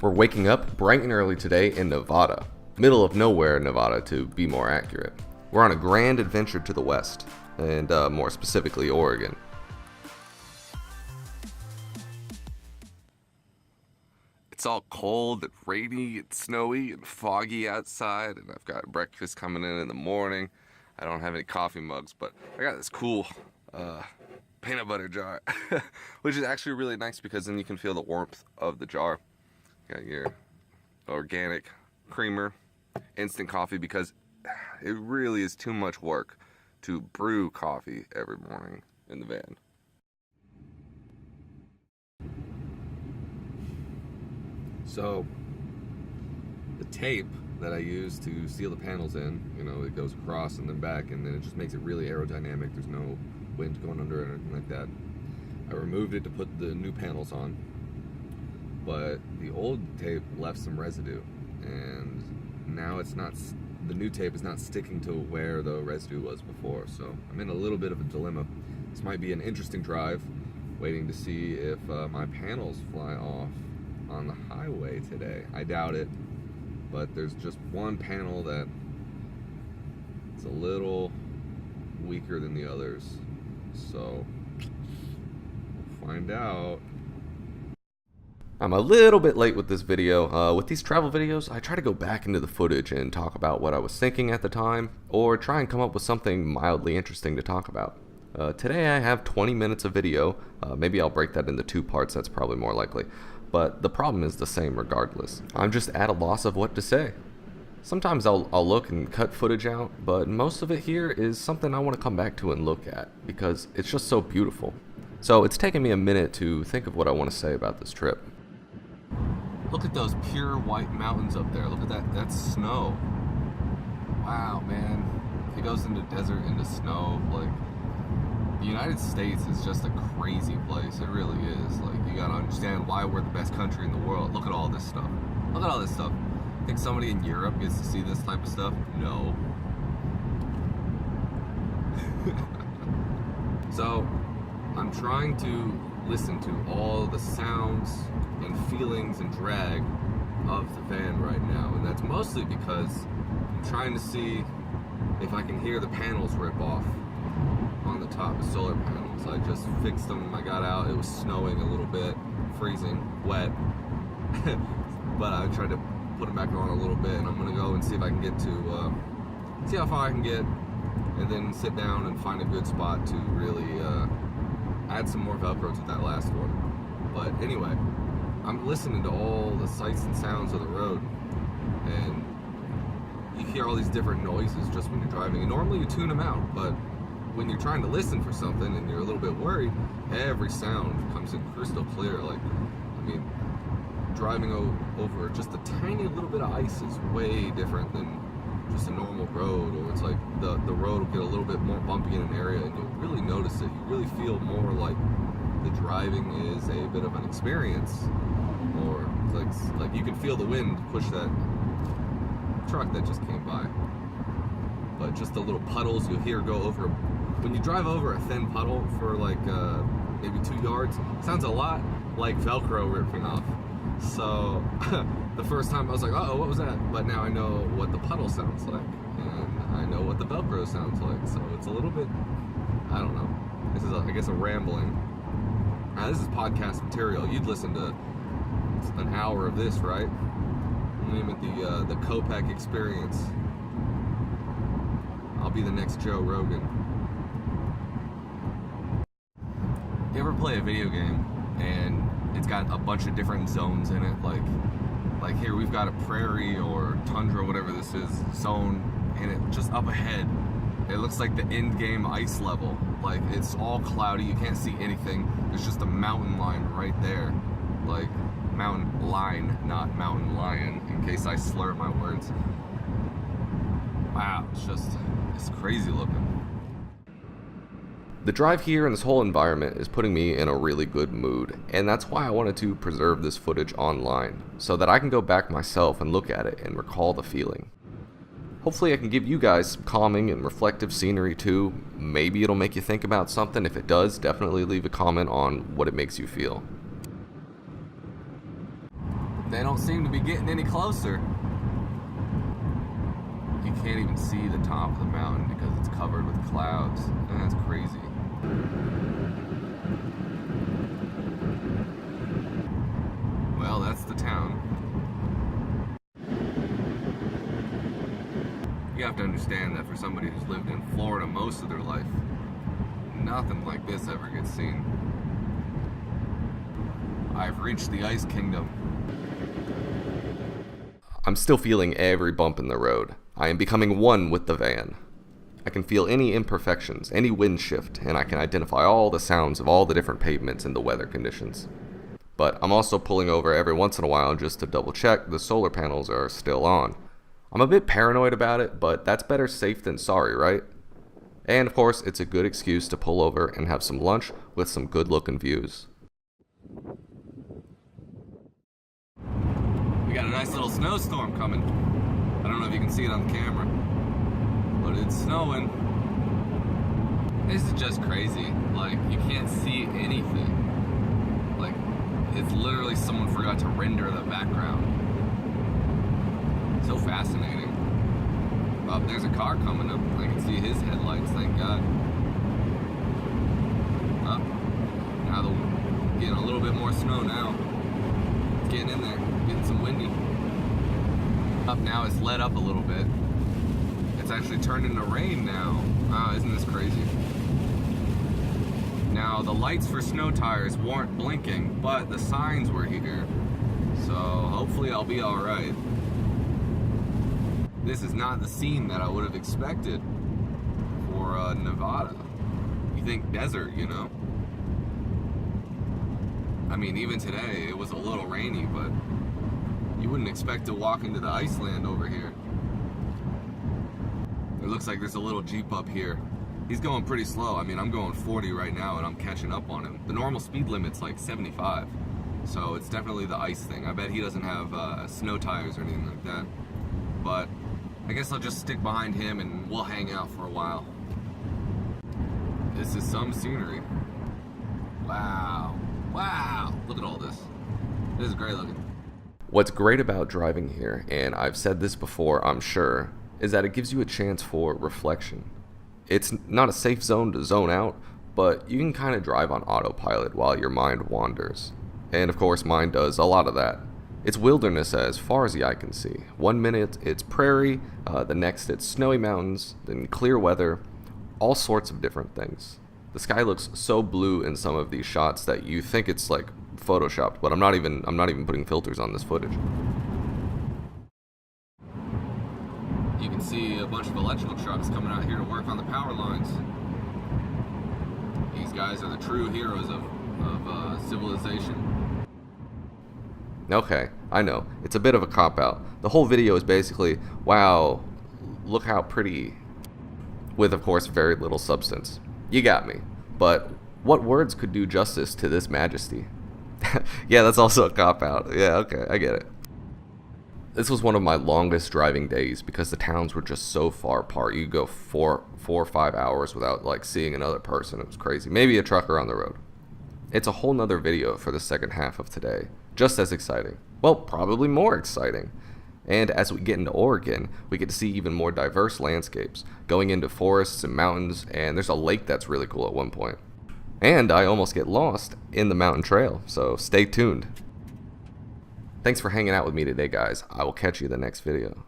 We're waking up bright and early today in Nevada. Middle of nowhere, Nevada, to be more accurate. We're on a grand adventure to the west, and more specifically, Oregon. It's all cold and rainy and snowy and foggy outside, and I've got breakfast coming in the morning. I don't have any coffee mugs, but I got this cool peanut butter jar, which is actually really nice because then you can feel the warmth of the jar. Got your organic creamer, instant coffee, because it really is too much work to brew coffee every morning in the van. So the tape that I use to seal the panels in, you know, it goes across and then back, and then it just makes it really aerodynamic. There's no wind going under it or anything like that. I removed it to put the new panels on, but the old tape left some residue, and now it's not, the new tape is not sticking to where the residue was before, so I'm in a little bit of a dilemma. This might be an interesting drive, waiting to see if my panels fly off on the highway today. I doubt it, but there's just one panel that it's a little weaker than the others, so we'll find out. I'm a little bit late with this video. With these travel videos, I try to go back into the footage and talk about what I was thinking at the time, or try and come up with something mildly interesting to talk about. Today I have 20 minutes of video. Maybe I'll break that into 2 parts, that's probably more likely. But the problem is the same regardless. I'm just at a loss of what to say. Sometimes I'll look and cut footage out, but most of it here is something I want to come back to and look at, because it's just so beautiful. So it's taken me a minute to think of what I want to say about this trip. Look at those pure white mountains up there. Look at that, that's snow. Wow, man. It goes into desert, into snow. Like, the United States is just a crazy place. It really is. Like, you gotta understand why we're the best country in the world. Look at all this stuff. Look at all this stuff. Think somebody in Europe gets to see this type of stuff? No. So, I'm trying to listen to all the sounds and feelings and drag of the van right now, and that's mostly because I'm trying to see if I can hear the panels rip off on the top of solar panels. I just fixed them. I got out. It was snowing a little bit, freezing, wet, but I tried to put them back on a little bit, and I'm gonna go and see if I can get to see how far I can get, and then sit down and find a good spot to really add some more Velcro to that last one. But anyway, I'm listening to all the sights and sounds of the road, and you hear all these different noises just when you're driving, and normally you tune them out, but when you're trying to listen for something and you're a little bit worried, every sound comes in crystal clear. Like, I mean, driving over just a tiny little bit of ice is way different than just a normal road, or it's like the road will get a little bit more bumpy in an area and you'll really notice it. You really feel more like the driving is a bit of an experience, or like you can feel the wind push that truck that just came by. But just the little puddles you'll hear go over, when you drive over a thin puddle for like maybe 2 yards, it sounds a lot like Velcro ripping off. So the first time I was like, uh-oh, what was that? But now I know what the puddle sounds like, and I know what the Velcro sounds like. So it's a little bit, I don't know. This is, I guess, a rambling. Now, this is podcast material. You'd listen to an hour of this, right? Name it the Copac Experience. I'll be the next Joe Rogan. You ever play a video game and it's got a bunch of different zones in it? Like here we've got a prairie or tundra, whatever this is, zone, and it just up ahead, it looks like the end game ice level. Like, it's all cloudy, you can't see anything. There's just a mountain line right there. Like, mountain line, not mountain lion, in case I slur my words. Wow, it's crazy looking. The drive here and this whole environment is putting me in a really good mood, and that's why I wanted to preserve this footage online, so that I can go back myself and look at it and recall the feeling. Hopefully I can give you guys some calming and reflective scenery too. Maybe it'll make you think about something. If it does, definitely leave a comment on what it makes you feel. they don't seem to be getting any closer. You can't even see the top of the mountain because it's covered with clouds. That's crazy. Well, that's the town. You have to understand that for somebody who's lived in Florida most of their life, nothing like this ever gets seen. I've reached the Ice Kingdom. I'm still feeling every bump in the road. I am becoming one with the van. I can feel any imperfections, any wind shift, and I can identify all the sounds of all the different pavements and the weather conditions. But I'm also pulling over every once in a while just to double check the solar panels are still on. I'm a bit paranoid about it, but that's better safe than sorry, right? And of course, it's a good excuse to pull over and have some lunch with some good looking views. We got a nice little snowstorm coming. I don't know if you can see it on the camera, but it's snowing. This is just crazy. Like, you can't see anything. Like, it's literally someone forgot to render the background. So fascinating. Oh, there's a car coming up. I can see his headlights, thank God. Oh, now they're getting a little bit more snow now. It's getting in there, getting some windy. Up now, it's let up a little bit. It's actually turned into rain now. Wow, isn't this crazy? Now, the lights for snow tires weren't blinking, but the signs were here. So hopefully I'll be alright. This is not the scene that I would have expected for Nevada. You think desert, you know? I mean, even today, it was a little rainy, but you wouldn't expect to walk into the Iceland over here. It looks like there's a little Jeep up here. He's going pretty slow. I mean, I'm going 40 right now, and I'm catching up on him. The normal speed limit's like 75, so it's definitely the ice thing. I bet he doesn't have snow tires or anything like that. But I guess I'll just stick behind him and we'll hang out for a while. This is some scenery. Wow. Wow. Look at all this. This is great looking. What's great about driving here, and I've said this before, I'm sure, is that it gives you a chance for reflection. It's not a safe zone to zone out, but you can kind of drive on autopilot while your mind wanders. And of course, mine does a lot of that. It's wilderness as far as the eye can see. 1 minute it's prairie, the next it's snowy mountains, then clear weather, all sorts of different things. The sky looks so blue in some of these shots that you think it's like photoshopped, but I'm not even putting filters on this footage. You can see a bunch of electrical trucks coming out here to work on the power lines. These guys are the true heroes of civilization. Okay, I know, it's a bit of a cop-out. The whole video is basically, wow, look how pretty, with of course very little substance. You got me. But what words could do justice to this majesty? Yeah, that's also a cop-out. Yeah, okay, I get it. This was one of my longest driving days because the towns were just so far apart. You go 4 or 5 hours without like seeing another person. It was crazy. Maybe a trucker on the road. It's a whole nother video for the second half of today. Just as exciting. Well, probably more exciting. And as we get into Oregon, we get to see even more diverse landscapes, going into forests and mountains, and there's a lake that's really cool at one point. And I almost get lost in the mountain trail, so stay tuned. Thanks for hanging out with me today, guys. I will catch you in the next video.